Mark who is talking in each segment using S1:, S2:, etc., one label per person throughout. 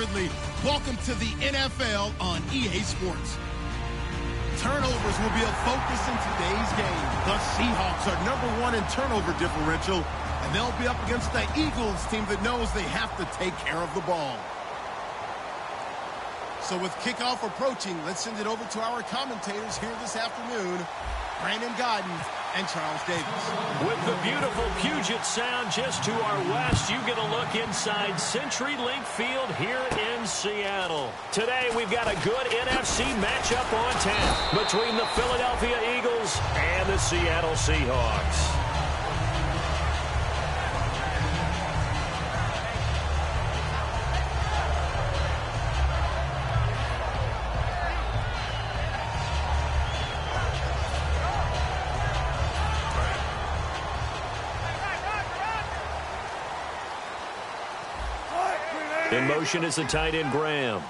S1: wholeheartedly welcome to the NFL on EA Sports. Turnovers will be a focus in today's game. The Seahawks are #1 in turnover differential, and they'll be up against the Eagles team that knows they have to take care of the ball. So with kickoff approaching, let's send it over to our commentators here this afternoon, Brandon Godden and Charles Davis.
S2: With the beautiful Puget Sound just to our west, you get a look inside CenturyLink Field here in Seattle. Today, we've got a good NFC matchup on tap between the Philadelphia Eagles and the Seattle Seahawks. In motion is the tight end, Graham.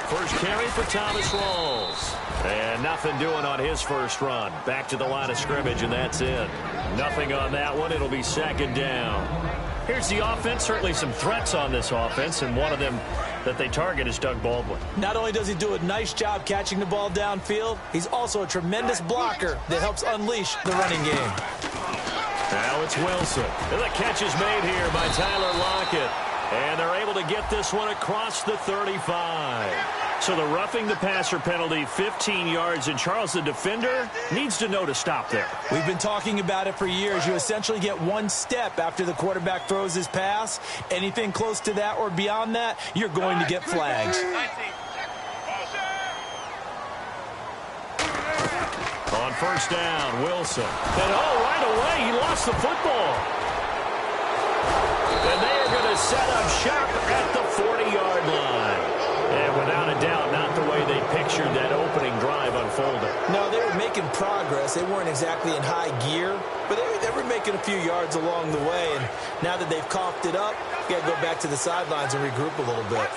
S2: First carry for Thomas Rawls. And nothing doing on his first run. Back to the line of scrimmage, and that's it. Nothing on that one. It'll be second down. Here's the offense. Certainly some threats on this offense, and one of them that they target is Doug Baldwin.
S3: Not only does he do a nice job catching the ball downfield, he's also a tremendous blocker that helps unleash the running game.
S2: Now it's Wilson. And the catch is made here by Tyler Lockett. And they're able to get this one across the 35. So the roughing the passer penalty, 15 yards. And Charles, the defender, needs to know to stop there.
S3: We've been talking about it for years. You essentially get one step after the quarterback throws his pass. Anything close to that or beyond that, you're going to get flags.
S2: On first down, Wilson. And right away, he lost the football. And they are going to set up shop at the 40-yard line. And without a doubt, not the way they pictured that opening drive unfolding.
S3: No, they were making progress. They weren't exactly in high gear, but they were making a few yards along the way. And now that they've coughed it up, you got to go back to the sidelines and regroup a little bit.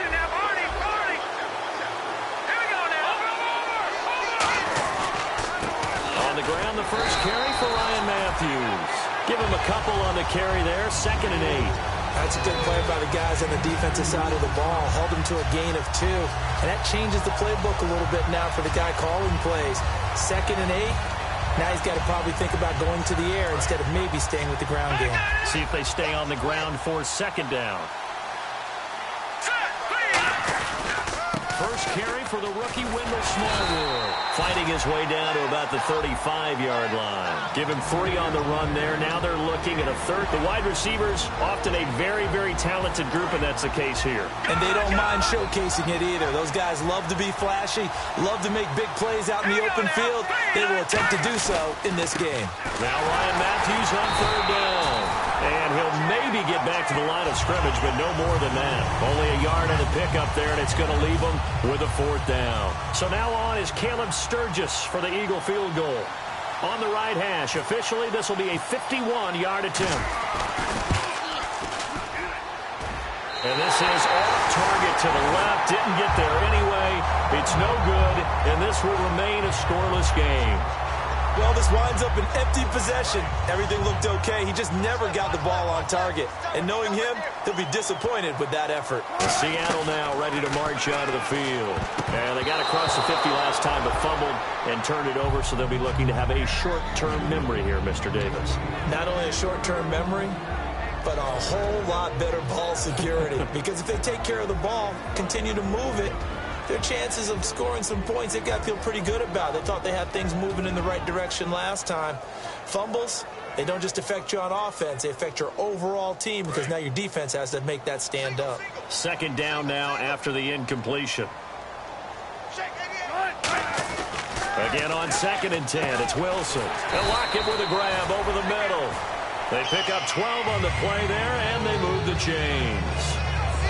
S2: Ground, the first carry for Ryan Matthews. Give him a couple on the carry there, 2nd and 8.
S3: That's a good play by the guys on the defensive side of the ball. Hauled him to a gain of 2. And that changes the playbook a little bit now for the guy calling plays. 2nd and 8. Now he's got to probably think about going to the air instead of maybe staying with the ground game.
S2: See if they stay on the ground for 2nd down. First carry for the rookie Wendell Smallwood. Fighting his way down to about the 35-yard line. Give him 3 on the run there. Now they're looking at a third. The wide receivers, often a very, very talented group, and that's the case here.
S3: And they don't mind showcasing it either. Those guys love to be flashy, love to make big plays out in the open field. They will attempt to do so in this game.
S2: Now Ryan Matthews on 3rd down. And he'll maybe get back to the line of scrimmage, but no more than that. Only a yard on the pickup there, and it's going to leave him with a 4th down. So now on is Caleb Sturgis for the Eagle field goal. On the right hash, officially, this will be a 51-yard attempt. And this is off target to the left. Didn't get there anyway. It's no good, and this will remain a scoreless game.
S3: Well, this winds up an empty possession. Everything looked okay. He just never got the ball on target. And knowing him, he'll be disappointed with that effort.
S2: Seattle now ready to march out of the field. And they got across the 50 last time, but fumbled and turned it over, so they'll be looking to have a short-term memory here, Mr. Davis.
S3: Not only a short-term memory, but a whole lot better ball security. Because if they take care of the ball, continue to move it, their chances of scoring some points, they've got to feel pretty good about. They thought they had things moving in the right direction last time. Fumbles, they don't just affect you on offense. They affect your overall team because now your defense has to make that stand up.
S2: 2nd down now after the incompletion. Again on 2nd and 10, it's Wilson. They'll lock it with a grab over the middle. They pick up 12 on the play there, and they move the chains.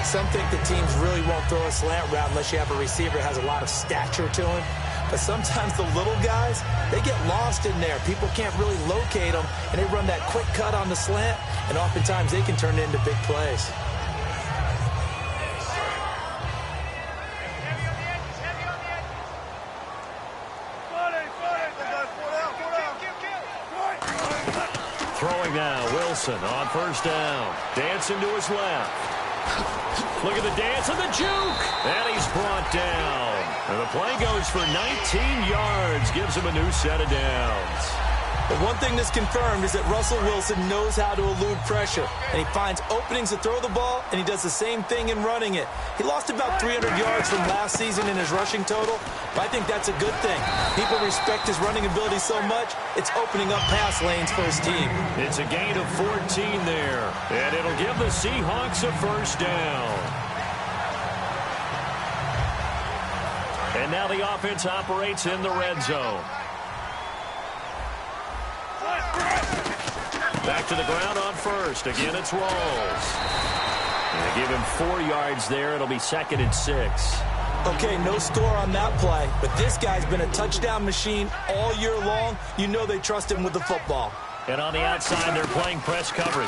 S3: Some think the teams really won't throw a slant route unless you have a receiver that has a lot of stature to him. But sometimes the little guys, they get lost in there. People can't really locate them, and they run that quick cut on the slant, and oftentimes they can turn it into big plays.
S2: now. Wilson on first down. Dancing to his left. Look at the dance and the juke. And he's brought down. And the play goes for 19 yards. Gives him a new set of downs.
S3: But one thing that's confirmed is that Russell Wilson knows how to elude pressure. And he finds openings to throw the ball, and he does the same thing in running it. He lost about 300 yards from last season in his rushing total, but I think that's a good thing. People respect his running ability so much, it's opening up pass lanes for his team.
S2: It's a gain of 14 there, and it'll give the Seahawks a first down. And now the offense operates in the red zone. Back to the ground on first. Again, it's Rawls. And they give him 4 yards there. It'll be 2nd and 6.
S3: Okay, no score on that play, but this guy's been a touchdown machine all year long. You know they trust him with the football.
S2: And on the outside, they're playing press coverage.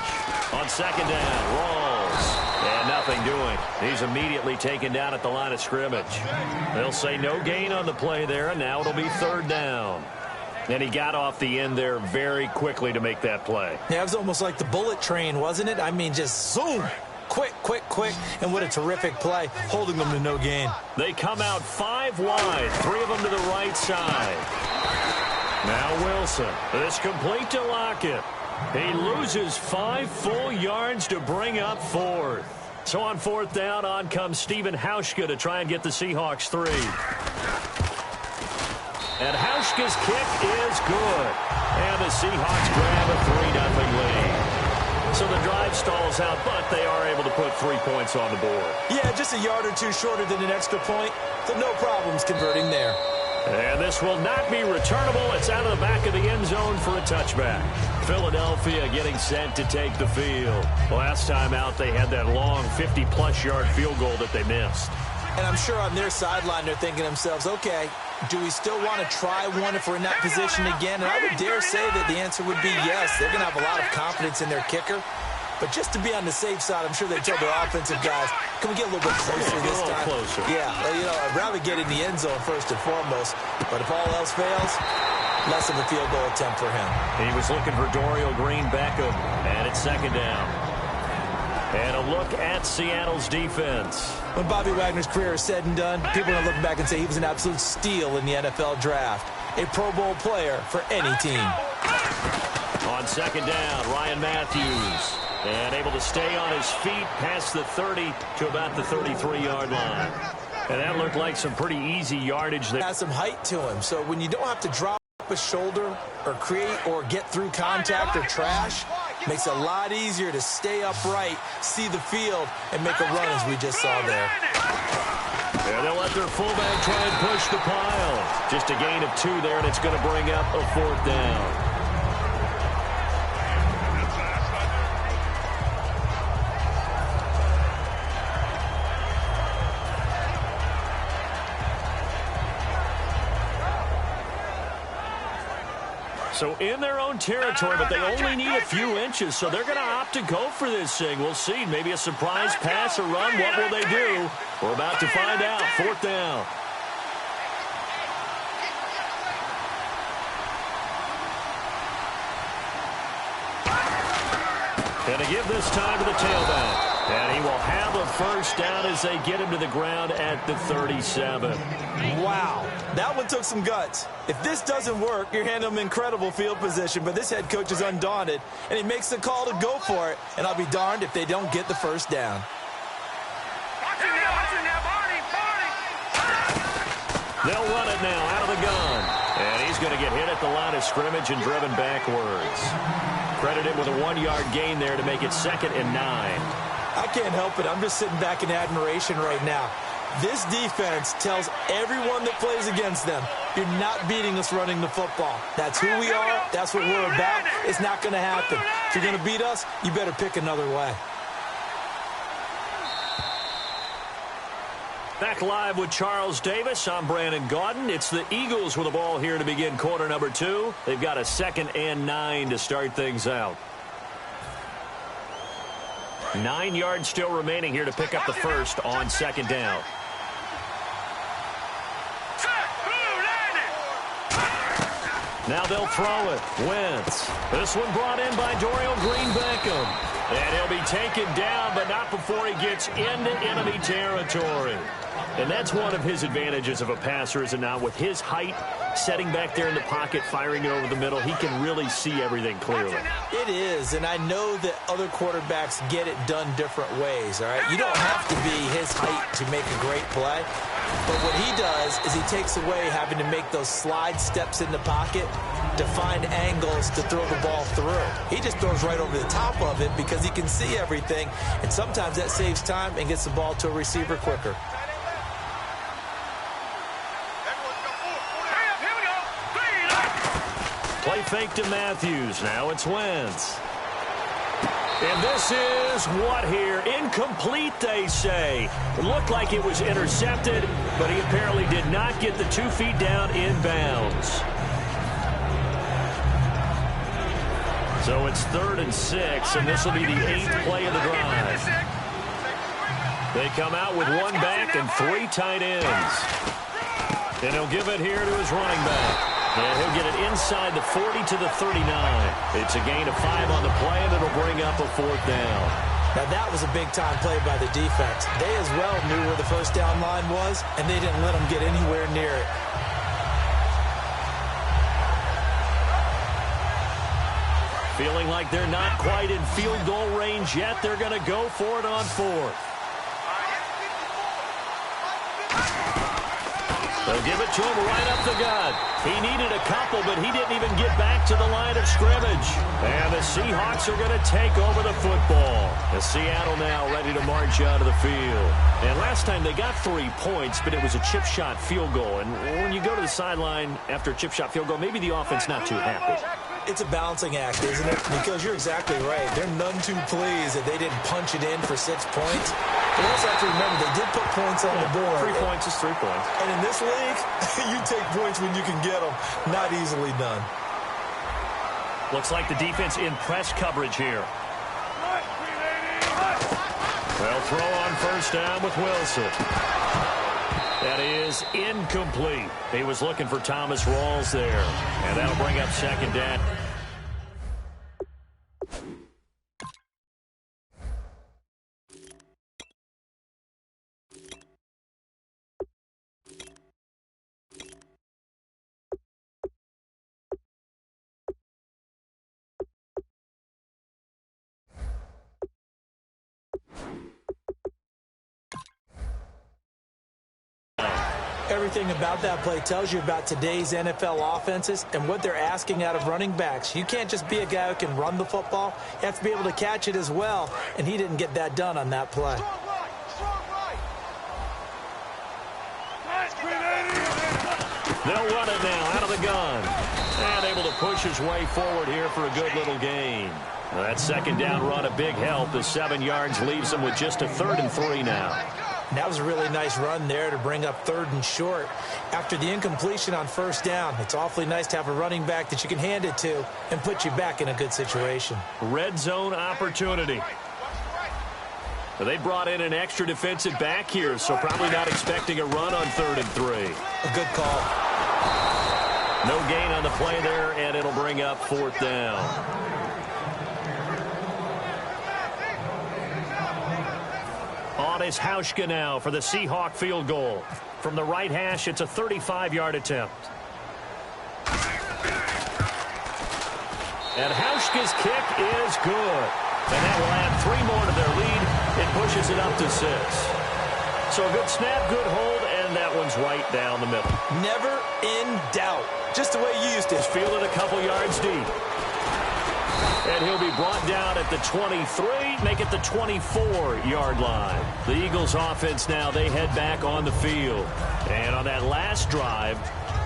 S2: On 2nd down, Rawls. And nothing doing. He's immediately taken down at the line of scrimmage. They'll say no gain on the play there, and now it'll be 3rd down. And he got off the end there very quickly to make that play.
S3: Yeah, it was almost like the bullet train, wasn't it? I mean, just zoom. Quick, quick, quick. And what a terrific play, holding them to no gain.
S2: They come out 5 wide, 3 of them to the right side. Now Wilson. This complete to Lockett. He loses 5 full yards to bring up 4th. So on 4th down, on comes Stephen Hauschka to try and get the Seahawks 3. And Hauschka's kick is good. And the Seahawks grab a 3-0 lead. So the drive stalls out, but they are able to put 3 points on the board.
S3: Yeah, just a yard or two shorter than an extra point. So no problems converting there.
S2: And this will not be returnable. It's out of the back of the end zone for a touchback. Philadelphia getting set to take the field. Last time out, they had that long 50-plus yard field goal that they missed.
S3: And I'm sure on their sideline they're thinking to themselves, okay, do we still want to try one if we're in that position again? And I would dare say that the answer would be yes. They're going to have a lot of confidence in their kicker. But just to be on the safe side, I'm sure they told their offensive guys, can we get a little bit closer this time?
S2: Closer.
S3: Yeah, well, you know, I'd rather get in the end zone first and foremost. But if all else fails, less of a field goal attempt for him.
S2: He was looking for Dorial Green-Beckham, and it's 2nd down. And a look at Seattle's defense.
S3: When Bobby Wagner's career is said and done, people are going to look back and say he was an absolute steal in the NFL draft. A Pro Bowl player for any team.
S2: On 2nd down, Ryan Matthews. And able to stay on his feet past the 30 to about the 33-yard line. And that looked like some pretty easy yardage there.
S3: Has some height to him, so when you don't have to drop a shoulder or create or get through contact or trash, makes it a lot easier to stay upright, see the field, and make a run as we just saw there.
S2: And they'll let their fullback try and push the pile. Just a gain of 2 there, and it's going to bring up a 4th down. So in their own territory, but they only need a few inches, so they're going to opt to go for this thing. We'll see. Maybe a surprise pass or run. What will they do? We're about to find out. 4th down. And to give this time to the tailback. And he will have a first down as they get him to the ground at the 37.
S3: Wow, that one took some guts. If this doesn't work, you're handing him incredible field position, but this head coach is undaunted, and he makes the call to go for it, and I'll be darned if they don't get the first down.
S2: They'll run it now out of the gun. And he's going to get hit at the line of scrimmage and driven backwards. Credited with a 1-yard gain there to make it 2nd and 9.
S3: I can't help it. I'm just sitting back in admiration right now. This defense tells everyone that plays against them, you're not beating us running the football. That's who we are. That's what we're about. It's not going to happen. If you're going to beat us, you better pick another way.
S2: Back live with Charles Davis. I'm Brandon Gaudin. It's the Eagles with the ball here to begin quarter number 2. They've got a 2nd and 9 to start things out. 9 yards still remaining here to pick up the first on 2nd down. Now they'll throw it. Wentz. This one brought in by Dorial Green-Beckham. And he'll be taken down, but not before he gets into enemy territory. And that's one of his advantages of a passer, is it not? With his height, setting back there in the pocket, firing it over the middle, he can really see everything clearly.
S3: It is, and I know that other quarterbacks get it done different ways, all right? You don't have to be his height to make a great play. But what he does is he takes away having to make those slide steps in the pocket to find angles to throw the ball through. He just throws right over the top of it because he can see everything, and sometimes that saves time and gets the ball to a receiver quicker.
S2: Play fake to Matthews. Now it's Wentz. And this is what here? Incomplete, they say. It looked like it was intercepted, but he apparently did not get the 2 feet down in bounds. So it's 3rd and 6, and this will be the 8th play of the drive. They come out with 1 back and 3 tight ends. And he'll give it here to his running back. And he'll get it inside the 40 to the 39. It's a gain of 5 on the play, and it'll bring up a 4th down.
S3: Now, that was a big-time play by the defense. They as well knew where the first down line was, and they didn't let them get anywhere near it.
S2: Feeling like they're not quite in field goal range yet, they're going to go for it on 4th. They'll give it to him right up the gut. He needed a couple, but he didn't even get back to the line of scrimmage. And the Seahawks are going to take over the football. The Seattle now ready to march out of the field. And last time they got 3 points, but it was a chip shot field goal. And when you go to the sideline after a chip shot field goal, maybe the offense not too happy.
S3: It's a balancing act, isn't it? Because you're exactly right. They're none too pleased that they didn't punch it in for 6 points. But also have to remember, they did put points on the board.
S2: 3 points is 3 points.
S3: And in this league, you take points when you can get them. Not easily done.
S2: Looks like the defense in press coverage here. They'll throw on 1st down with Wilson. That is incomplete. He was looking for Thomas Rawls there. And that'll bring up 2nd down.
S3: Everything about that play tells you about today's NFL offenses and what they're asking out of running backs. You can't just be a guy who can run the football. You have to be able to catch it as well, and he didn't get that done on that play.
S2: They'll run it now out of the gun. And able to push his way forward here for a good little gain. That 2nd down run, a big help. The 7 yards leaves him with just a 3rd and 3 now.
S3: That was a really nice run there to bring up 3rd and short. After the incompletion on 1st down, it's awfully nice to have a running back that you can hand it to and put you back in a good situation.
S2: Red zone opportunity. They brought in an extra defensive back here, so probably not expecting a run on 3rd and 3.
S3: A good call.
S2: No gain on the play there, and it'll bring up 4th down. On is Hauschka now for the Seahawk field goal. From the right hash, it's a 35-yard attempt. And Hauschka's kick is good. And that will add 3 more to their lead. It pushes it up to 6. So a good snap, good hold, and that one's right down the middle.
S3: Never in doubt. Just the way you used to.
S2: Just fielded a couple yards deep. And he'll be brought down at the 23, make it the 24-yard line. The Eagles offense now, they head back on the field. And on that last drive,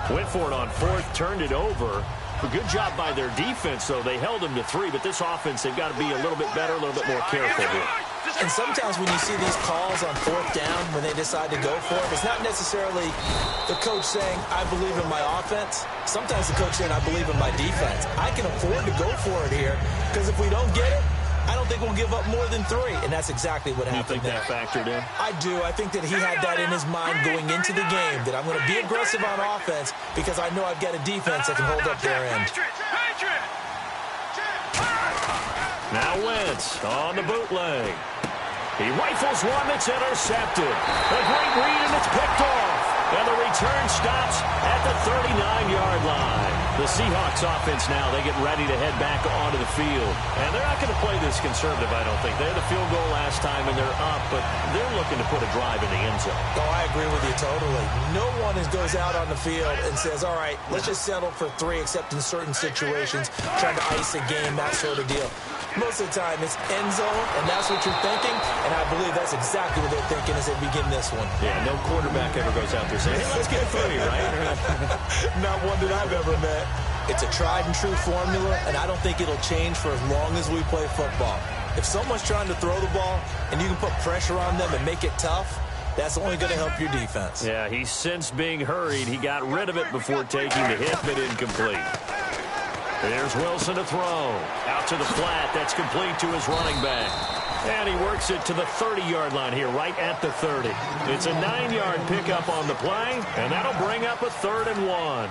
S2: went for it on 4th, turned it over. A good job by their defense, though. They held them to 3, but this offense, they've got to be a little bit better, a little bit more careful here.
S3: And sometimes when you see these calls on 4th down, when they decide to go for it, it's not necessarily the coach saying, I believe in my offense. Sometimes the coach saying, I believe in my defense. I can afford to go for it here, because if we don't get it, I don't think we'll give up more than 3, and that's exactly what happened.
S2: You think that factored in?
S3: I do. I think that he had that in his mind going into the game, that I'm going to be aggressive on offense because I know I've got a defense that can hold up their end.
S2: Now Wentz on the bootleg. He rifles one that's intercepted. A great read, and it's picked off. And the return stops at the 39-yard line. The Seahawks offense now, they get ready to head back onto the field. And they're not going to play this conservative, I don't think. They had a field goal last time, and they're up, but they're looking to put a drive in the end zone.
S3: Oh, I agree with you totally. No one goes out on the field and says, all right, let's just settle for 3, except in certain situations, trying to ice a game, that sort of deal. Most of the time, it's end zone, and that's what you're thinking, and I believe that's exactly what they're thinking as they begin this one.
S2: Yeah, no quarterback ever goes out there saying, hey, let's get 3, right?
S3: Not one that I've ever met. It's a tried-and-true formula, and I don't think it'll change for as long as we play football. If someone's trying to throw the ball, and you can put pressure on them and make it tough, that's only going to help your defense.
S2: Yeah, he's since being hurried. He got rid of it before taking the hit, but incomplete. There's Wilson to throw. Out to the flat. That's complete to his running back. And he works it to the 30-yard line here, right at the 30. It's a 9-yard pickup on the play, and that'll bring up a 3rd and 1.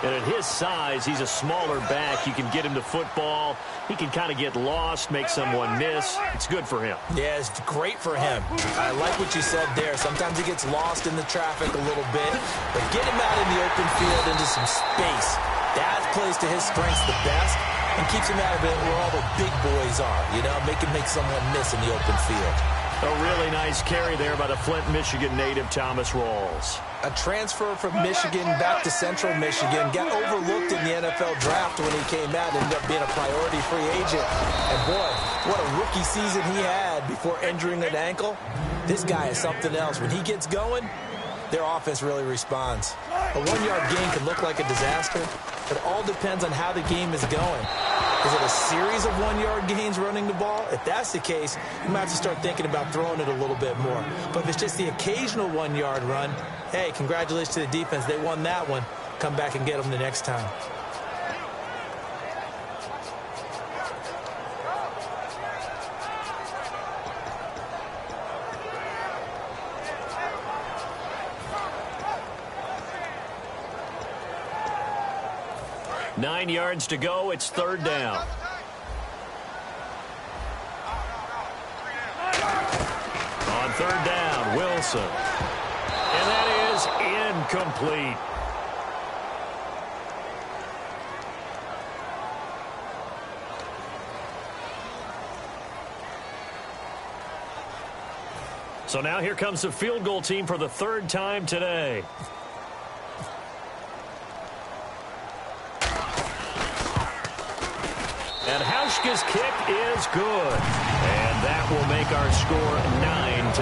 S2: And at his size, he's a smaller back. You can get him to football. He can kind of get lost, make someone miss. It's good for him.
S3: Yeah, it's great for him. I like what you said there. Sometimes he gets lost in the traffic a little bit, but get him out in the open field into some space. That plays to his strengths the best and keeps him out of it where all the big boys are, you know, make someone miss in the open field.
S2: A really nice carry there by the Flint, Michigan native Thomas Rawls.
S3: A transfer from Michigan back to Central Michigan, got overlooked in the NFL draft when he came out, ended up being a priority free agent. And boy, what a rookie season he had before injuring an ankle. This guy is something else. When he gets going, their offense really responds. A 1-yard gain can look like a disaster. It all depends on how the game is going. Is it a series of 1-yard gains running the ball? If that's the case, you might have to start thinking about throwing it a little bit more. But if it's just the occasional 1-yard run, hey, congratulations to the defense. They won that one. Come back and get them the next time.
S2: Nine yards to go. It's 3rd down. On 3rd down, Wilson. And that is incomplete. So now here comes the field goal team for the 3rd time today. And Hauschka's kick is good. And that will make our score 9-0.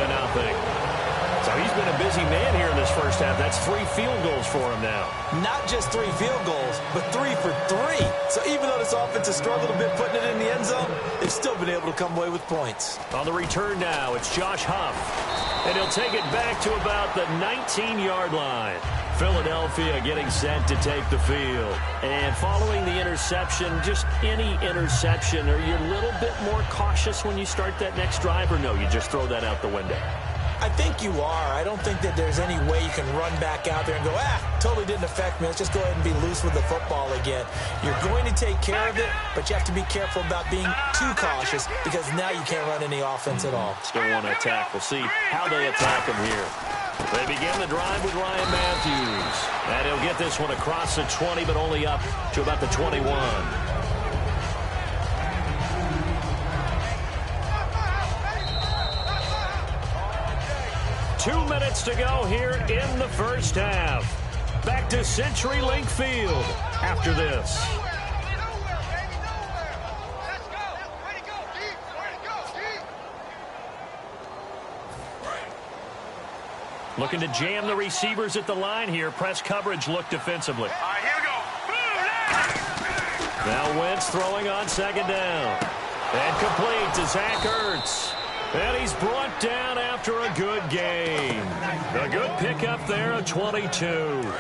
S2: So he's been a busy man here in this first half. That's 3 field goals for him now.
S3: Not just 3 field goals, but 3 for 3. So even though this offense has struggled a bit putting it in the end zone, they've still been able to come away with points.
S2: On the return now, it's Josh Huff. And he'll take it back to about the 19-yard line. Philadelphia getting set to take the field. And following the interception, just any interception, are you a little bit more cautious when you start that next drive, or no, you just throw that out the window?
S3: I think you are. I don't think that there's any way you can run back out there and go, totally didn't affect me. Let's just go ahead and be loose with the football again. You're going to take care of it, but you have to be careful about being too cautious because now you can't run any offense at all.
S2: Still want to attack. We'll see how they attack him here. They begin the drive with Ryan Matthews. And he'll get this one across the 20, but only up to about the 21. 2 minutes to go here in the first half. Back to CenturyLink Field after this. Looking to jam the receivers at the line here. Press coverage look defensively.
S4: All right, here we go.
S2: Now Wentz throwing on 2nd down. And complete to Zach Ertz. And he's brought down after a good gain. A good pickup there, a 22.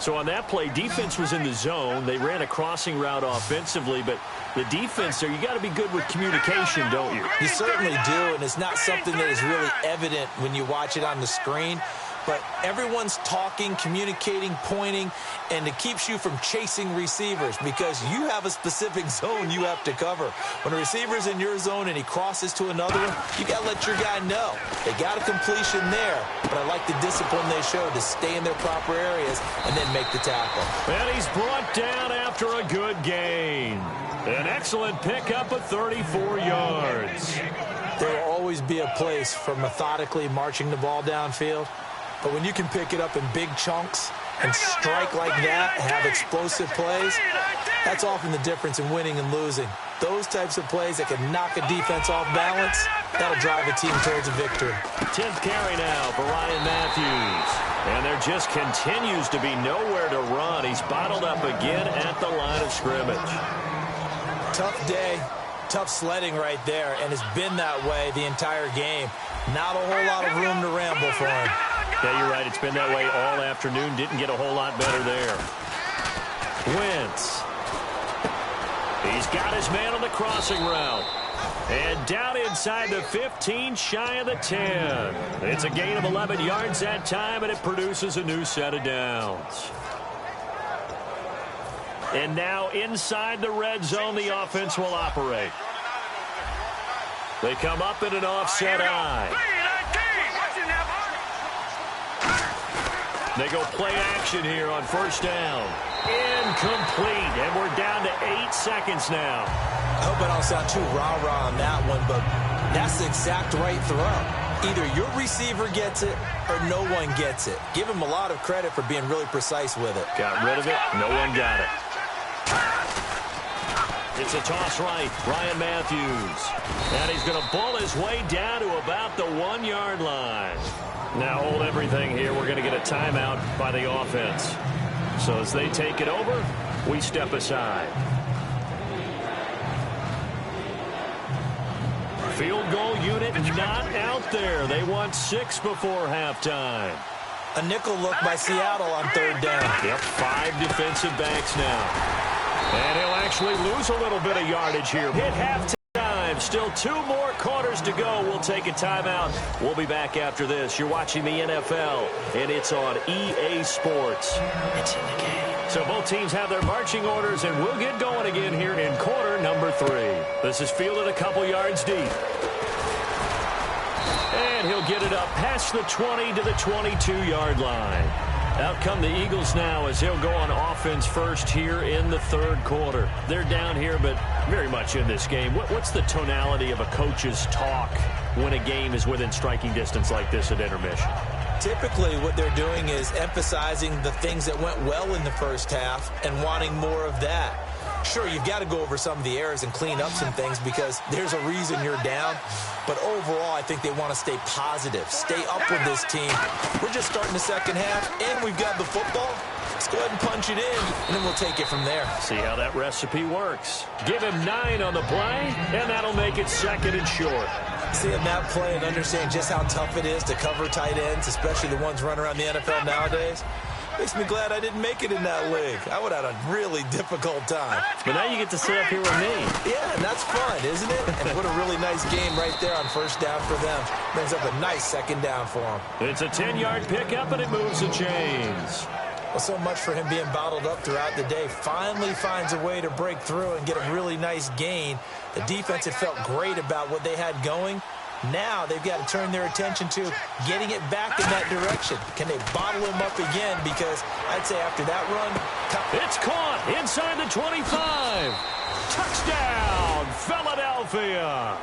S2: So on that play, defense was in the zone. They ran a crossing route offensively, but the defense there, you got to be good with communication, don't you?
S3: You certainly do, and it's not something that is really evident when you watch it on the screen. But everyone's talking, communicating, pointing, and it keeps you from chasing receivers because you have a specific zone you have to cover. When a receiver's in your zone and he crosses to another one, you got to let your guy know. They got a completion there, but I like the discipline they showed to stay in their proper areas and then make the tackle.
S2: And he's brought down after a good gain. An excellent pickup of 34 yards.
S3: There will always be a place for methodically marching the ball downfield. But when you can pick it up in big chunks and strike like that, have explosive plays, that's often the difference in winning and losing. Those types of plays that can knock a defense off balance, that'll drive a team towards a victory.
S2: 10th carry now for Ryan Matthews. And there just continues to be nowhere to run. He's bottled up again at the line of scrimmage.
S3: Tough day, tough sledding right there, and it's been that way the entire game. Not a whole lot of room to ramble for him.
S2: Yeah, you're right. It's been that way all afternoon. Didn't get a whole lot better there. Wentz. He's got his man on the crossing route. And down inside the 15, shy of the 10. It's a gain of 11 yards that time, and it produces a new set of downs. And now inside the red zone, the offense will operate. They come up in an offset eye. They go play action here on first down. Incomplete, and we're down to 8 seconds now.
S3: I hope I don't sound too rah-rah on that one, but that's the exact right throw. Either your receiver gets it or no one gets it. Give him a lot of credit for being really precise with it.
S2: Got rid of it. No one got it. It's a toss right. Ryan Matthews. And he's going to ball his way down to about the 1-yard line. Now hold everything here. We're going to get a timeout by the offense. So as they take it over, we step aside. Field goal unit not out there. They want 6 before halftime.
S3: A nickel look by Seattle on third down.
S2: Yep, 5 defensive backs now. And he'll actually lose a little bit of yardage here. Hit halftime. Still 2 more quarters to go. We'll take a timeout. We'll be back after this. You're watching the NFL, and it's on EA Sports. It's in the game. So both teams have their marching orders, and we'll get going again here in quarter number 3. This is fielded a couple yards deep. And he'll get it up past the 20 to the 22-yard line. Out come the Eagles now as he'll go on offense first here in the third quarter. They're down here, but very much in this game. What's the tonality of a coach's talk when a game is within striking distance like this at intermission?
S3: Typically, what they're doing is emphasizing the things that went well in the first half and wanting more of that. Sure, you've got to go over some of the errors and clean up some things because there's a reason you're down. But overall, I think they want to stay positive, stay up with this team. We're just starting the second half, and we've got the football. Let's go ahead and punch it in, and then we'll take it from there.
S2: See how that recipe works. Give him 9 on the play, and that'll make it second and short.
S3: Seeing that play and understanding just how tough it is to cover tight ends, especially the ones running around the NFL nowadays, makes me glad I didn't make it in that league. I would have had a really difficult time.
S2: But now you get to sit up here with me.
S3: Yeah, and that's fun, isn't it? And what a really nice game right there on first down for them. Brings up a nice second down for them.
S2: It's a 10-yard pickup, and it moves the chains.
S3: Well, so much for him being bottled up throughout the day. Finally finds a way to break through and get a really nice gain. The defense had felt great about what they had going. Now they've got to turn their attention to getting it back in that direction. Can they bottle him up again? Because I'd say after that run...
S2: It's caught inside the 25. Touchdown, Philadelphia.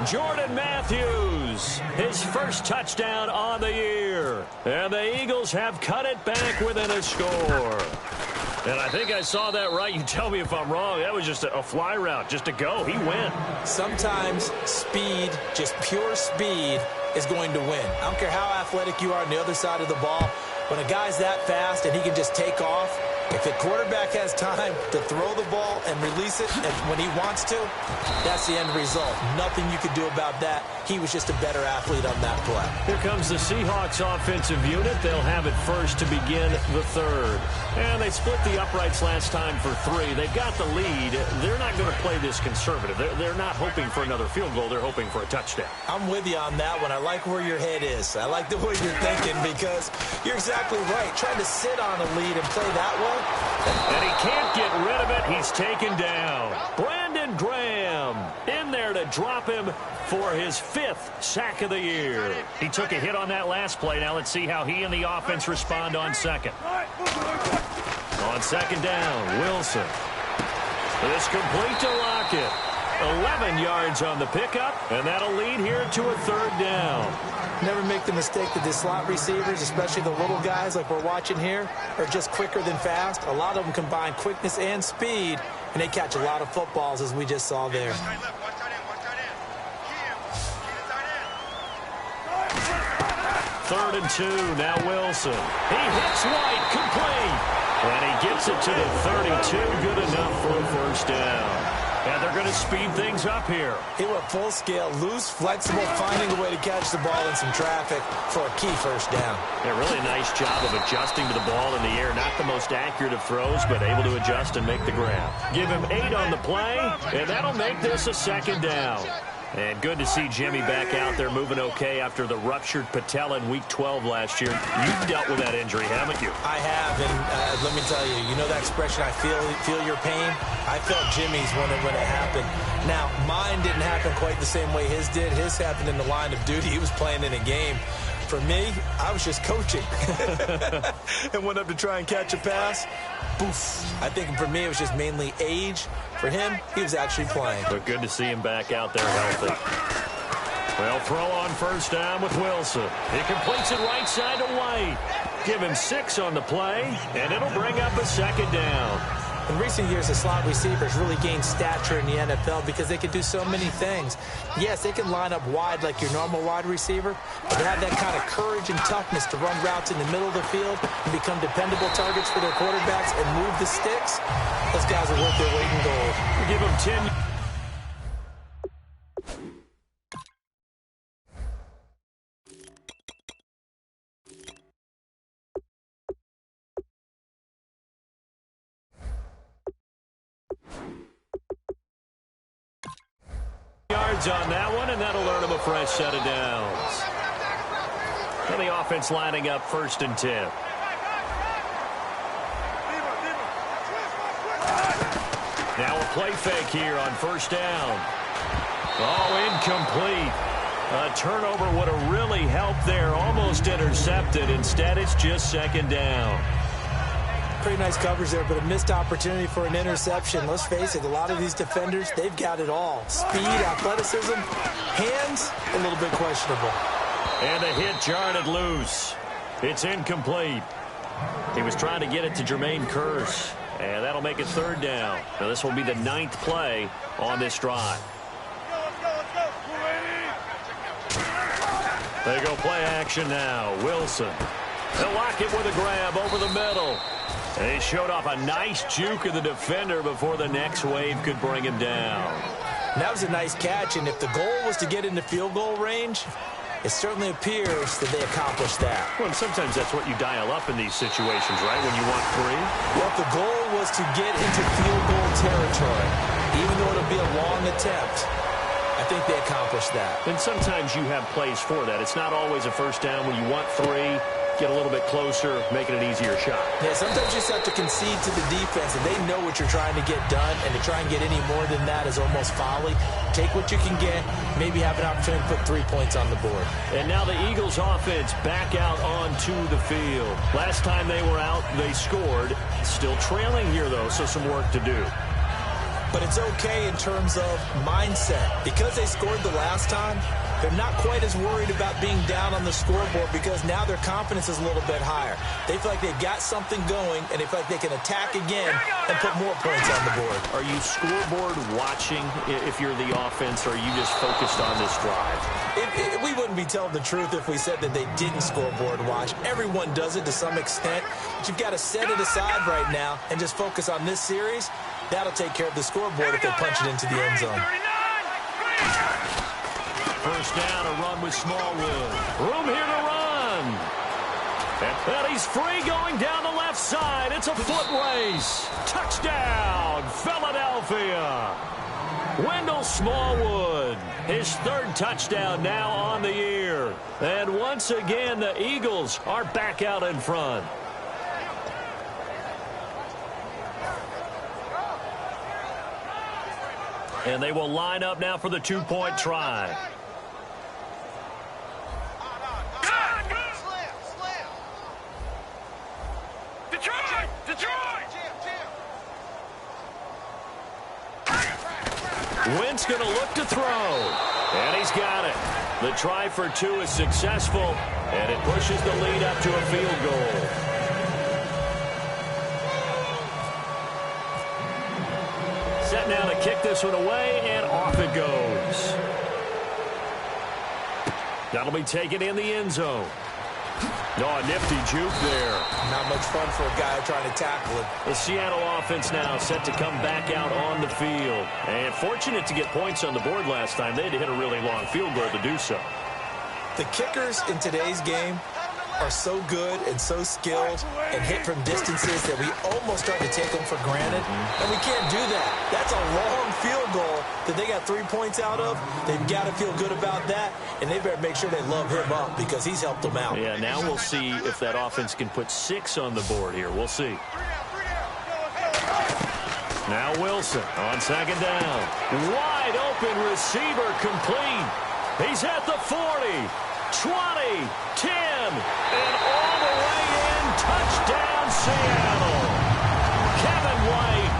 S2: Jordan Matthews, his first touchdown on the year. And the Eagles have cut it back within a score. And I think I saw that right. You tell me if I'm wrong. That was just a fly route, just to go. He went.
S3: Sometimes speed, just pure speed, is going to win. I don't care how athletic you are on the other side of the ball. When a guy's that fast and he can just take off, If the quarterback has time to throw the ball and release it and when he wants to, that's the end result. Nothing you could do about that. He was just a better athlete on that play.
S2: Here comes the Seahawks offensive unit. They'll have it first to begin the third. And they split the uprights last time for 3. They've got the lead. They're not going to play this conservative. They're not hoping for another field goal. They're hoping for a touchdown.
S3: I'm with you on that one. I like where your head is. I like the way you're thinking because you're exactly right. Trying to sit on a lead and play that way.
S2: And he can't get rid of it. He's taken down. Brandon Graham in there to drop him for his 5th sack of the year. He took a hit on that last play. Now let's see how he and the offense respond on second. On second down, Wilson. This complete to Lockett. 11 yards on the pickup, and that'll lead here to a 3rd down.
S3: Never make the mistake that the slot receivers, especially the little guys like we're watching here, are just quicker than fast. A lot of them combine quickness and speed, and they catch a lot of footballs, as we just saw there.
S2: Third and 2, now Wilson. He hits White, complete. And he gets it to the 32, good enough for a 1st down. And they're going to speed things up here.
S3: He went full scale, loose, flexible, finding a way to catch the ball in some traffic for a key 1st down.
S2: Yeah, really nice job of adjusting to the ball in the air. Not the most accurate of throws, but able to adjust and make the grab. Give him 8 on the play, and that'll make this a 2nd down. And good to see Jimmy back out there moving okay after the ruptured patella in Week 12 last year. You've dealt with that injury, haven't you?
S3: I have, and let me tell you, you know that expression, I feel your pain? I felt Jimmy's when it happened. Now, mine didn't happen quite the same way his did. His happened in the line of duty. He was playing in a game. For me, I was just coaching. And went up to try and catch a pass. Boof. I think for me, it was just mainly age. For him, he was actually playing.
S2: But good to see him back out there healthy. Well, throw on 1st down with Wilson. He completes it right side to White. Give him 6 on the play, and it'll bring up a 2nd down.
S3: In recent years, the slot receivers really gained stature in the NFL because they can do so many things. Yes, they can line up wide like your normal wide receiver, but they have that kind of courage and toughness to run routes in the middle of the field and become dependable targets for their quarterbacks and move the sticks. Those guys are worth their weight in gold.
S2: Give them 10. Yards on that one, and that'll earn him a fresh set of downs. And the offense lining up 1st and 10. Now a play fake here on 1st down. Oh, incomplete. A turnover would have really helped there. Almost intercepted. Instead, it's just 2nd down.
S3: Pretty nice coverage there, but a missed opportunity for an interception. Let's face it, a lot of these defenders, they've got it all. Speed, athleticism, hands, a little bit questionable.
S2: And a hit jarred it loose. It's incomplete. He was trying to get it to Jermaine Kearse, and that'll make it 3rd down. Now this will be the 9th play on this drive. They go play action now. Wilson. They'll lock it with a grab over the middle. And he showed off a nice juke of the defender before the next wave could bring him down.
S3: And that was a nice catch, and if the goal was to get into field goal range, it certainly appears that they accomplished that.
S2: Well, and sometimes that's what you dial up in these situations, right, when you want 3?
S3: Well, the goal was to get into field goal territory, even though it'll be a long attempt. I think they accomplished that.
S2: And sometimes you have plays for that. It's not always a 1st down when you want 3. Get a little bit closer, making an easier shot.
S3: Yeah, sometimes you just have to concede to the defense, and they know what you're trying to get done, and to try and get any more than that is almost folly. Take what you can get, maybe have an opportunity to put 3 points on the board.
S2: And now the Eagles offense back out onto the field. Last time they were out, they scored. Still trailing here, though, so some work to do.
S3: But it's okay in terms of mindset. Because they scored the last time, They're not quite as worried about being down on the scoreboard because now their confidence is a little bit higher. They feel like they've got something going, and they feel like they can attack again and put more points on the board.
S2: Are you scoreboard watching if you're the offense, or are you just focused on this drive?
S3: We wouldn't be telling the truth if we said that they didn't scoreboard watch. Everyone does it to some extent, but you've got to set it aside right now and just focus on this series. That'll take care of the scoreboard if they punch it into the end zone.
S2: First down, a run with Smallwood. Room here to run. And he's free going down the left side. It's a foot race. Touchdown, Philadelphia. Wendell Smallwood, his third touchdown now on the year. And once again, the Eagles are back out in front. And they will line up now for the two-point try. Wentz going to look to throw. And he's got it. The try for two is successful, and it pushes the lead up to a field goal. Set now to kick this one away, and off it goes. That'll be taken in the end zone. Oh, a nifty juke there.
S3: Not much fun for a guy trying to tackle it.
S2: The Seattle offense now set to come back out on the field. And fortunate to get points on the board last time. They had to hit a really long field goal to do so.
S3: The kickers in today's game are so good and so skilled and hit from distances that we almost start to take them for granted. And we can't do that. That's a long field goal that they got 3 points out of. They've got to feel good about that, and they better make sure they love him up because he's helped them out.
S2: Yeah, now we'll see if that offense can put 6 on the board here. We'll see. Now Wilson on second down. Wide open receiver complete. He's at the 40, 20, 10, and all the way in. Touchdown, Seattle. Kevin White,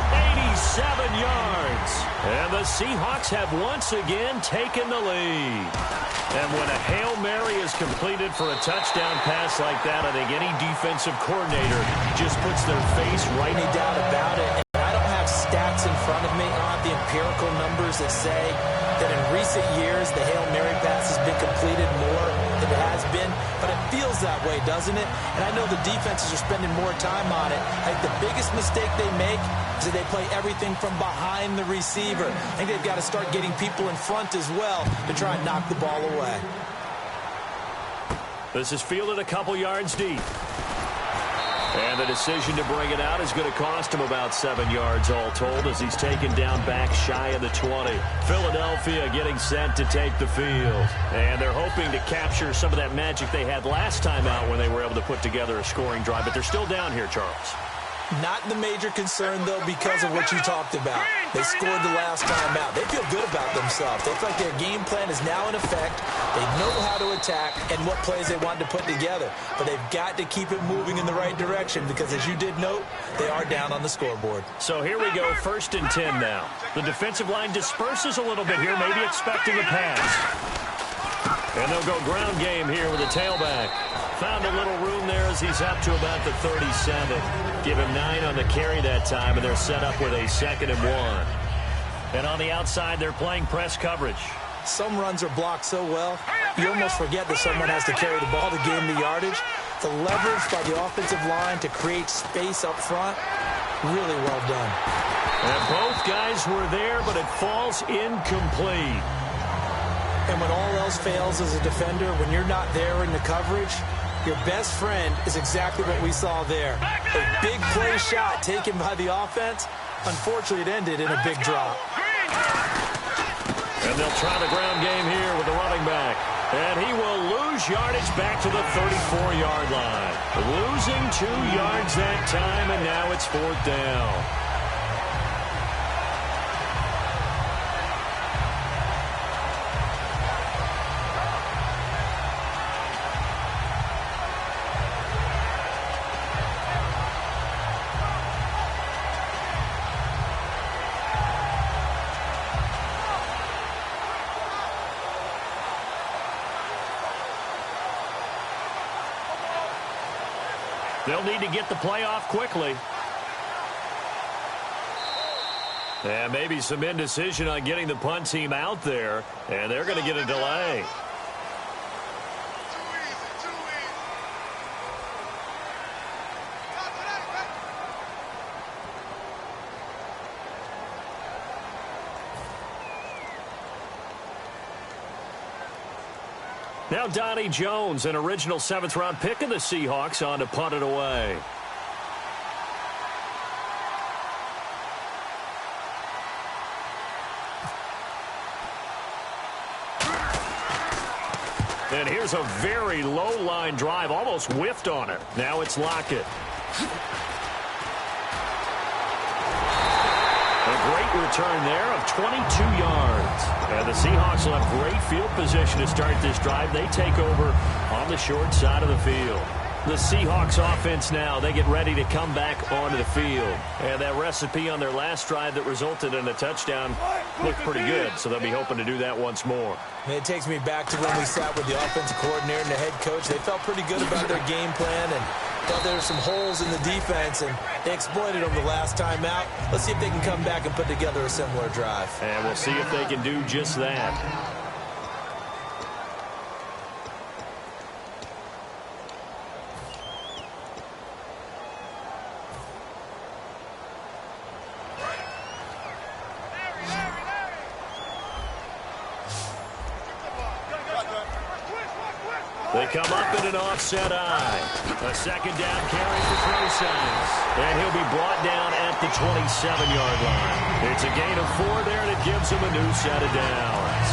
S2: 87 yards. And the Seahawks have once again taken the lead. And when a Hail Mary is completed for a touchdown pass like that, I think any defensive coordinator just puts their face right.
S3: Any doubt about it. And I don't have stats in front of me. I don't have the empirical numbers that say that in recent years the Hail Mary pass has been completed more than it has been, but it feels that way, doesn't it? And I know the defenses are spending more time on it. I think the biggest mistake they make is that they play everything from behind the receiver. I think they've got to start getting people in front as well to try and knock the ball away.
S2: This is fielded a couple yards deep. And the decision to bring it out is going to cost him about 7 yards all told as he's taken down back shy of the 20. Philadelphia getting set to take the field. And they're hoping to capture some of that magic they had last time out when they were able to put together a scoring drive. But they're still down here, Charles.
S3: Not the major concern, though, because of what you talked about. They scored the last time out. They feel good about themselves. They feel like their game plan is now in effect. They know how to attack and what plays they want to put together. But they've got to keep it moving in the right direction because, as you did note, they are down on the scoreboard.
S2: So here we go, 1st and 10 now. The defensive line disperses a little bit here, maybe expecting a pass. And they'll go ground game here with a tailback. Found a little room there as he's up to about the 37. Give him 9 on the carry that time, and they're set up with a 2nd and 1. And on the outside, they're playing press coverage.
S3: Some runs are blocked so well, you almost forget that someone has to carry the ball to gain the yardage. The leverage by the offensive line to create space up front, really well done.
S2: And both guys were there, but it falls incomplete.
S3: And when all else fails as a defender, when you're not there in the coverage, your best friend is exactly what we saw there. A big play shot taken by the offense. Unfortunately, it ended in a big drop.
S2: And they'll try the ground game here with the running back. And he will lose yardage back to the 34-yard line. Losing 2 yards that time, and now it's 4th down. They'll need to get the play off quickly. And maybe some indecision on getting the punt team out there. And they're going to get a delay. Now Donnie Jones, an original 7th-round pick of the Seahawks, on to punt it away. And here's a very low-line drive, almost whiffed on it. Now it's Lockett. A great return there of 22 yards. And the Seahawks will have great field position to start this drive. They take over on the short side of the field. The Seahawks offense now, they get ready to come back onto the field. And that recipe on their last drive that resulted in a touchdown looked pretty good, so they'll be hoping to do that once more.
S3: And it takes me back to when we sat with the offensive coordinator and the head coach. They felt pretty good about their game plan and thought there were some holes in the defense, and they exploited them the last time out. Let's see if they can come back and put together a similar drive.
S2: And we'll see if they can do just that. They come up in an offset eye. A second down carry for Prosise. And he'll be brought down at the 27-yard line. It's a gain of 4 there, and it gives him a new set of downs.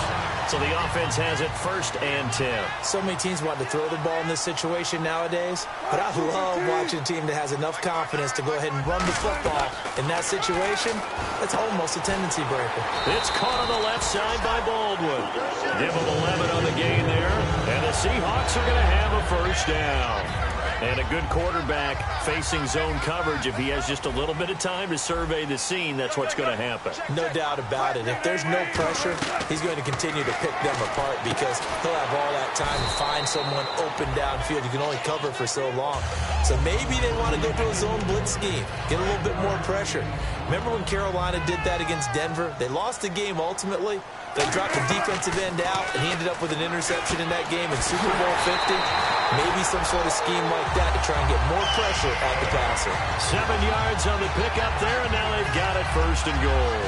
S2: So the offense has it 1st and 10.
S3: So many teams want to throw the ball in this situation nowadays, but I love watching a team that has enough confidence to go ahead and run the football. In that situation, that's almost a tendency breaker.
S2: It's caught on the left side by Baldwin. Give him 11 on the gain there, and the Seahawks are going to have a 1st down. And a good quarterback facing zone coverage. If he has just a little bit of time to survey the scene, that's what's going to happen.
S3: No doubt about it. If there's no pressure, he's going to continue to pick them apart because he'll have all that time to find someone open downfield. You can only cover for so long. So maybe they want to go to a zone blitz scheme, get a little bit more pressure. Remember when Carolina did that against Denver? They lost the game ultimately. They dropped the defensive end out, and he ended up with an interception in that game in Super Bowl 50. Maybe some sort of scheme like that to try and get more pressure at the passer.
S2: 7 yards on the pickup there, and now they've got it 1st and goal.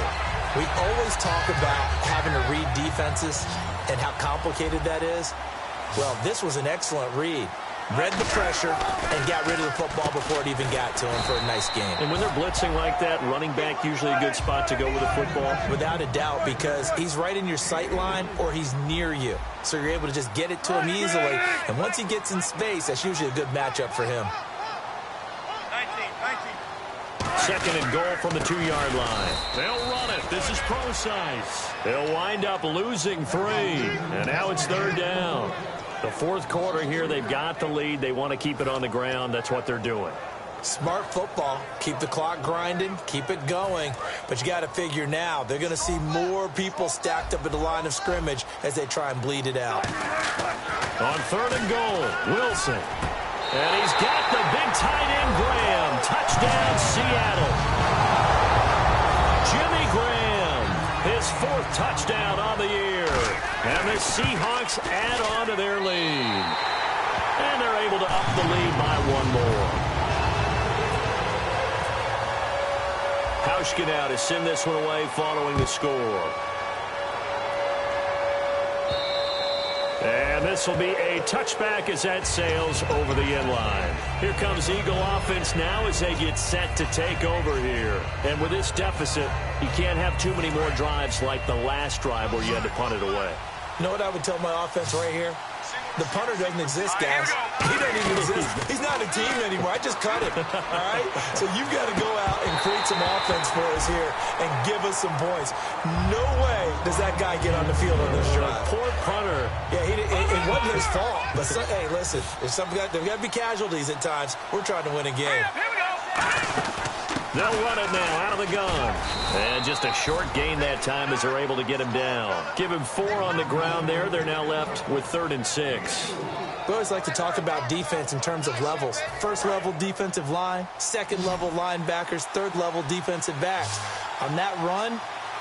S3: We always talk about having to read defenses and how complicated that is. Well, this was an excellent read. Read the pressure and got rid of the football before it even got to him for a nice game.
S2: And when they're blitzing like that, running back usually a good spot to go with the football?
S3: Without a doubt, because he's right in your sight line or he's near you. So you're able to just get it to him easily. And once he gets in space, that's usually a good matchup for him.
S2: 2nd and goal from the 2-yard line. They'll run it. This is Prosise. They'll wind up losing 3. And now it's 3rd down. The 4th quarter here, they've got the lead. They want to keep it on the ground. That's what they're doing.
S3: Smart football. Keep the clock grinding. Keep it going. But you got to figure now, they're going to see more people stacked up at the line of scrimmage as they try and bleed it out.
S2: On 3rd and goal, Wilson. And he's got the big tight end, Graham. Touchdown, Seattle. Jimmy Graham, his 4th touchdown on the year. And the Seahawks add on to their lead. And they're able to up the lead by 1 more. Hauschka now to send this one away following the score. And this will be a touchback as that sails over the end line. Here comes Eagle offense now as they get set to take over here. And with this deficit, you can't have too many more drives like the last drive where you had to punt it away.
S3: You know what I would tell my offense right here? The punter doesn't exist, guys. He doesn't even exist. He's not a team anymore. I just cut him. All right? So you've got to go out and create some offense for us here and give us some points. No way does that guy get on the field on this drive.
S2: Poor punter.
S3: Yeah, it wasn't his fault. But, hey, listen, there's got to be casualties at times. We're trying to win a game.
S2: They'll run it now out of the gun. And just a short gain that time as they're able to get him down. Give him 4 on the ground there. They're now left with 3rd and 6.
S3: We always like to talk about defense in terms of levels. First level defensive line, second level linebackers, third level defensive backs. On that run,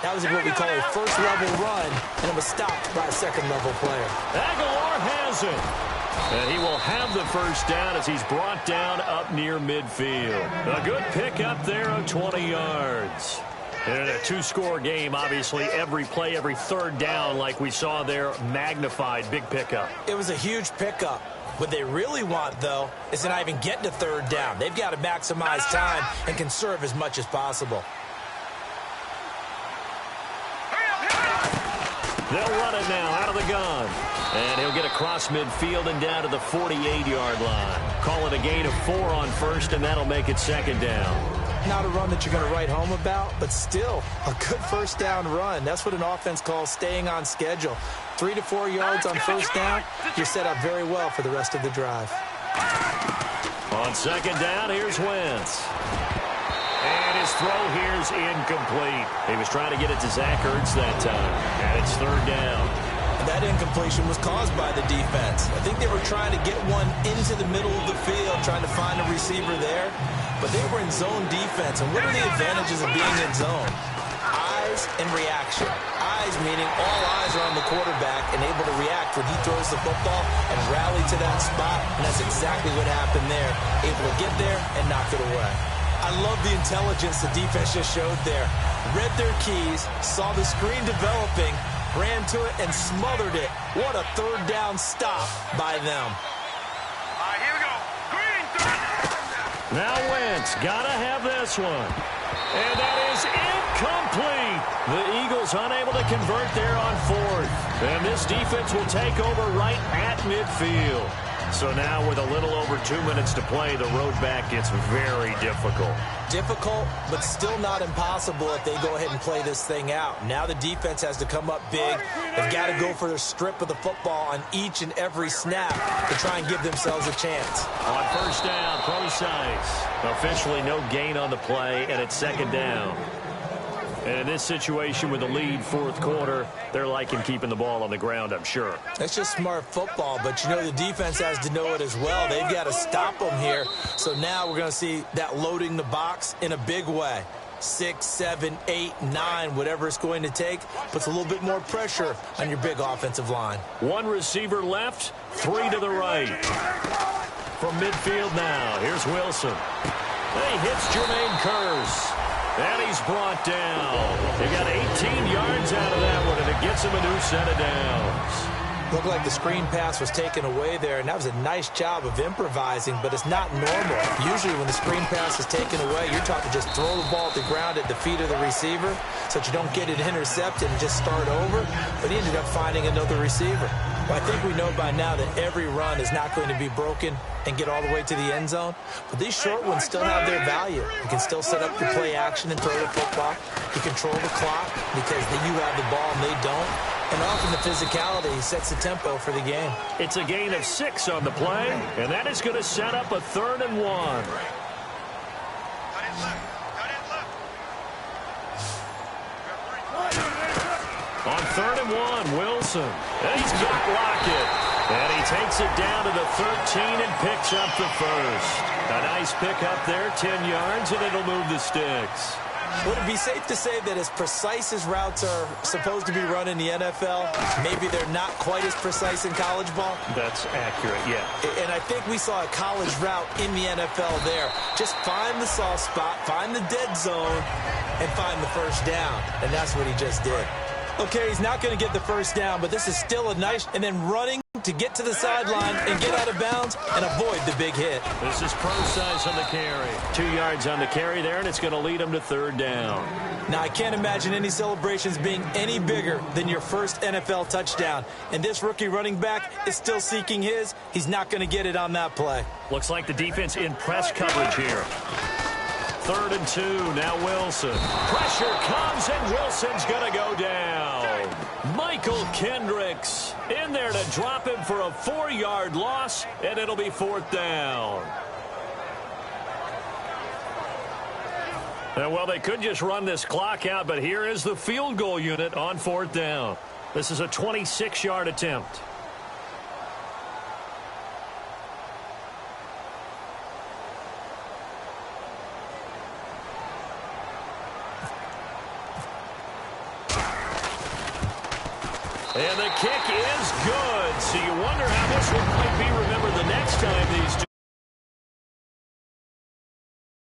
S3: that was what we call a first level run, and it was stopped by a second level player.
S2: Aguilar has it. And he will have the first down as he's brought down up near midfield. A good pickup there of 20 yards. In a two-score game, obviously, every play, every third down, like we saw there, magnified. Big pickup.
S3: It was a huge pickup. What they really want, though, is to not even get to third down. They've got to maximize time and conserve as much as possible.
S2: They'll run it now out of the gun. And he'll get across midfield and down to the 48-yard line. Call it a gain of 4 on first, and that'll make it second down.
S3: Not a run that you're going to write home about, but still a good first down run. That's what an offense calls staying on schedule. 3 to 4 yards on first down, you're set up very well for the rest of the drive.
S2: On second down, here's Wentz. And his throw here's incomplete. He was trying to get it to Zach Ertz that time, and it's third down.
S3: That incompletion was caused by the defense. I think they were trying to get one into the middle of the field, trying to find a receiver there. But they were in zone defense. And what are the advantages of being in zone? Eyes and reaction. Eyes meaning all eyes are on the quarterback and able to react when he throws the football and rally to that spot. And that's exactly what happened there. Able to get there and knock it away. I love the intelligence the defense just showed there. Read their keys, saw the screen developing, ran to it and smothered it. What a third down stop by them.
S4: Here we go. Green.
S2: Now Wentz got to have this one. And that is incomplete. The Eagles unable to convert there on fourth. And this defense will take over right at midfield. So now with a little over 2 minutes to play, the road back gets very difficult.
S3: Difficult, but still not impossible if they go ahead and play this thing out. Now the defense has to come up big. They've got to go for their strip of the football on each and every snap to try and give themselves a chance.
S2: On first down, precise. Officially no gain on the play, and it's second down. And in this situation with the lead fourth quarter, they're liking keeping the ball on the ground, I'm sure.
S3: That's just smart football, but you know the defense has to know it as well. They've got to stop them here. So now we're going to see that loading the box in a big way. 6, 7, 8, 9, whatever it's going to take, puts a little bit more pressure on your big offensive line.
S2: One receiver left, 3 to the right. From midfield now, here's Wilson. He hits Jermaine Kearse. And he's brought down. He got 18 yards out of that one, and it gets him a new set of downs.
S3: Looked like the screen pass was taken away there, and that was a nice job of improvising, but it's not normal. Usually when the screen pass is taken away, you're taught to just throw the ball at the ground at the feet of the receiver so that you don't get it intercepted and just start over, but he ended up finding another receiver. Well, I think we know by now that every run is not going to be broken and get all the way to the end zone, but these short ones still have their value. You can still set up the play action and throw the football. You control the clock because you have the ball and they don't. And often the physicality sets the tempo for the game.
S2: It's a gain of 6 on the play, and that is going to set up a 3rd and 1. On 3rd and 1, Wilson. And he's got Lockett. And he takes it down to the 13 and picks up the first. A nice pick up there, 10 yards, and it'll move the sticks.
S3: Would it be safe to say that as precise as routes are supposed to be run in the NFL, maybe they're not quite as precise in college ball?
S2: That's accurate, yeah.
S3: And I think we saw a college route in the NFL there. Just find the soft spot, find the dead zone, and find the first down. And that's what he just did. Okay, he's not going to get the first down, but this is still a nice, and then running to get to the sideline and get out of bounds and avoid the big hit.
S2: This is Procise on the carry. 2 yards on the carry there, and it's going to lead him to 3rd down.
S3: Now, I can't imagine any celebrations being any bigger than your first NFL touchdown. And this rookie running back is still seeking his. He's not going to get it on that play.
S2: Looks like the defense in press coverage here. 3rd and 2, now Wilson. Pressure comes, and Wilson's going to go down. Michael Kendricks in there to drop him for a 4-yard loss, and it'll be 4th down. Well, they could just run this clock out, but here is the field goal unit on 4th down. This is a 26-yard attempt. And the kick is good. So you wonder how this one might be remembered the next time these two